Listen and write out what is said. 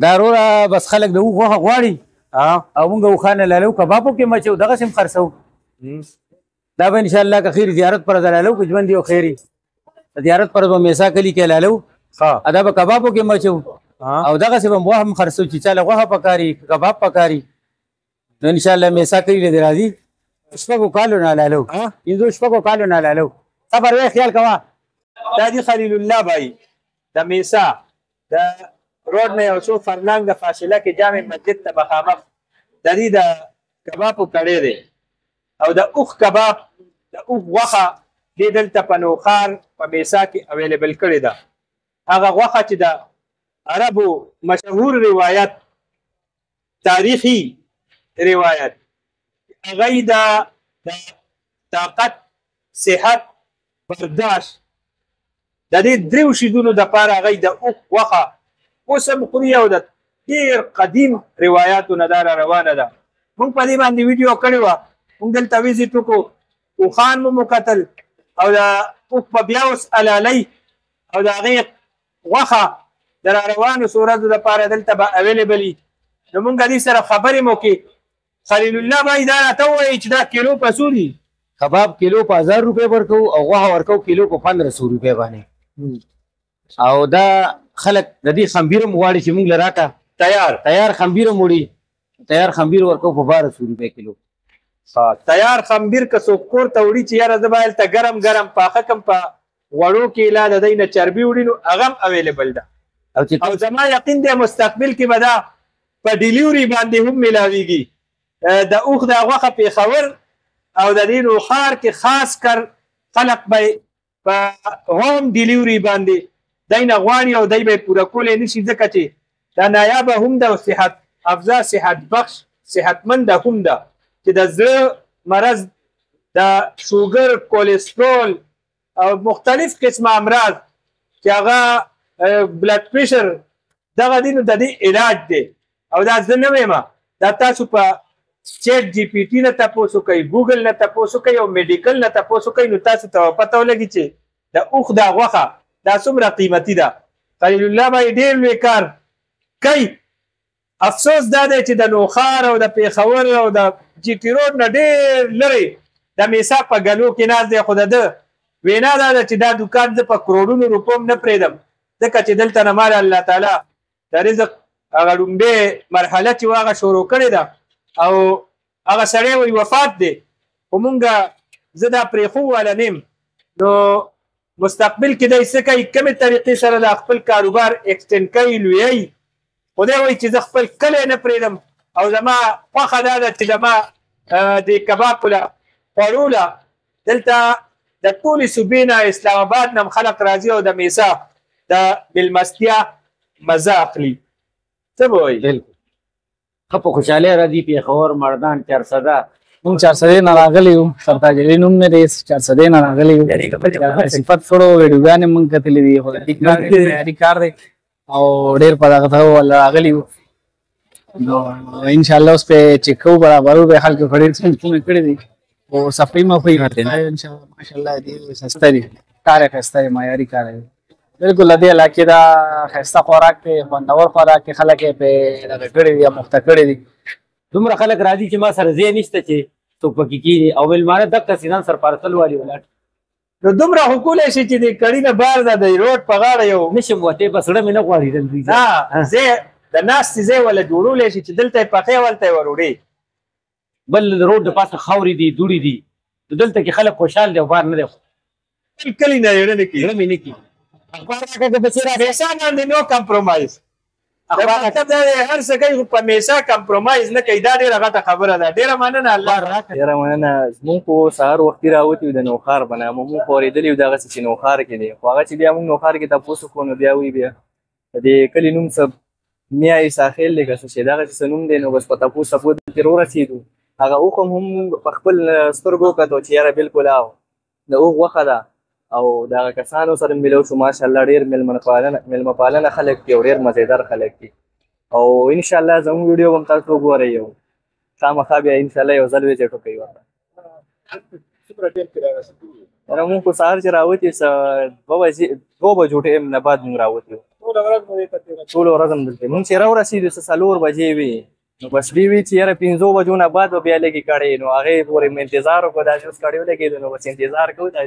دا وروره بس خلک د اوښ غوښه غواړي او موږ اوښانه لالو کبابو کې مچو دغسې هم خرڅوو دا به انشاءالله که خیر زیارت پر د لالو که ژوند یو خیري زیارت پر به میسا کلي کې لالو دا به کبابو کې مچو او دغسې به غوښه هم خرڅوو چې چاله غوښه پکاري کباب پکاري نو انشاءالله میسا کلي دې راځي شپږو کالو نه لالو پنځو شپږو کالو نه لالو صبر وی خیال کوه دا دی خلیل الله بھائی د میسا د روډ نه یو څو فرلنګ د فاصله کې جامع مسجد ته مخامخ د دې د کبابو کړی دی او د اوښ کباب د اوښ غوښه دې دلته په نوخار په میسا کې اویلیبل کړې ده هغه غوښه چې د عربو مشهور روایت تاریخي روایت هغه د طاقت صحت برداشت د دې دریو شیدونو دپاره هغه د اوښ غوښه اوس هم خوري او د ډېر قدیم روایاتو نه دا روانه ده موږ په دې باندې ویډیو کړې وه موږ دلته ویزیټ وکړو اوښان مو کتل او د اوښ په بیا اوس الالۍ او د هغې غوښه د راروانو څو ورځو دپاره دلته به اویلیبل وي نو موږ دې سره خبرې مو کې خلیل الله بھائی دا راته ووایي چې دا کیلو په څو دي کباب کیلو په 1000 روپۍ ورکوو او غوښه ورکوو کیلو په 1500 روپۍ باندې او دا خلک د دې خمبیر هم غواړي چې موږ له راکړه تیار خمبیر هم وړي تیار خمبیر ورکوو په 1200 روپۍ کیلو تیار خمبیر که څوک کور ته وړي چې یاره زه به هلته ګرم ګرم پاخه کم په وړو کې لا د دی نه چربي وړي نو هغه هم اویلیبل ده او زما یقین دی مستقبل کې به دا په ډیلیوري باندې هم میلاویږي د اوښ دا غوښه پېښور او د دې نوښار کې خاص کر خلق به په هوم ډیلیوري باندې دی نه غواړي او دی به یې پوره کولی نه شي ځکه چې دا نایابه هم ده او صحت افزا صحت بخش صحتمنده هم ده چې د زړه مرض د شوګر کولېسترول او مختلف قسمه امراض چې هغه بلډ پریشر دغه دي نو د دې علاج دی او دا زه نه وایم دا تاسو په چیټ جی پی ټي نه تپوس وکئ ګوګل نه تپوس وکئ او میډیکل نه تپوس وکئ نو تاسو ته پته ولګي چې د اوښ دا غوښه دا څومره قیمتي ده خلیل الله بھائی ډېر لوی کار کوي افسوس دا دی چې د نوښار او د پېښور او د جي ټي روډ نه ډېر لرې د میسا په ګلو کې ناست دی خو د ده وینا دا ده چې دا دوکان زه په کروړونو روپو هم نه پرېږدم ځکه چې دلته نه مال الله تعالی د رزق هغه ډومبې مرحله چې هغه شروع کړې ده او هغه سړی وایي وفات دی خو مونږ زه دا پرېښو والا نیم نو مستقبل کې دی څه کوي کومې طریقې سره د خپل کاروبار اکسټینډ کوي لویوي خو دی وایي چې زه خپل کلی نه پرېږدم او زما خوښه دا ده چې زما د کبابو له خوړو له دلته د ټولې صوبې نه اسلام آباد نه هم خلک راځي او د میسا د مېلمستیا مزه اخلي څه به وایي بالکل ښه په خوشحالۍ راځي پېښور مردان چارسده موږ چارسدې نه راغلي یو سرتاج علي نوم مې دی چارسدې نه راغلي یو صفت کړو ویډیوګانې موږ کتلې دي خو معیاري کار دی او ډېر په دغه ته راغلي یو نو انشاءالله اوس پې چیک کوو برابرو به خلکو ښه ډېر سمجونه کړي دي او صفایي مفایي انشاءالله ماشاءالله دې ښایسته دي کار یې ښایسته دی معیاري کار دی بالکل د دې علاقې دا ښایسته خوراک دی خوندور خوراک دی خلک یې پې دغه کړي دي یا مخته کړي دي دومره خلک راځي چې ما سره ځای نشته چې څوک پکې کېږي او مېلمانه دقسې ځان سره پارسل والي ولاړ نو دومره خو کولی شي چې د کړي نه بار ده د روډ په غاړه یو نشم وتی بس زړه مې نه غواړي دلته نه ځای د ناستې ځای ولا جوړولی شي چې دلته یې پخې ولته یې وروړې بل د روډ د پاسه خاورې دي دوړې دي دلته کې خلک خوشحال دی او بار نه دی کلي نه یې نه کېږي زړه مې نه کېږي میسا باندې نو کمپرومایز مطلب دا دی هر څه کوي خو په میسا کمپرومایز نه کوي دا ډېره غټه خبره ده ډېره مننه الله ډېره مننه زمونږ خو سهار وختي راوتي وو د نوښار په نامه مونږ خو اورېدلي وو دغسې چې نوښار کې دی خو هغه چې بیا مونږ نوښار کې تپوس وکړو نو بیا وایي بیا د دې کلي نوم څه میا ساحل دی که څه چې دغسې څه نوم دی نو بس په تپوس دلته ورسېدو هغه اوښ هم په خپل سترګو وکتو چې یاره بلکل د اوښ غوښه ده او دغه کسانو سره ملو شو ماشاءالله ډېر مېلمه پالنه خلک دي او ډېر مزېدار خلک دي او انشاءالله زموږ ویډیو به هم تاسو وګورئ یو خامخا بیا انشاءالله یو ځل ویزټ وکړئ ورته یاره مونږ خو سهار چې راوتي 2 بجو ټایم نه بعد مونږ راوتي وو. ټوله ورځ هم دلته مونږ چې راورسېدو 4 بجې وې نو بس دوی وی چې یاره 5 بجو نه بعد به بیا لږې کړی نو هغې پورې مې انتظار وکړو دا چې اوس کړی ولګېدو نو بس انتظار کوو دا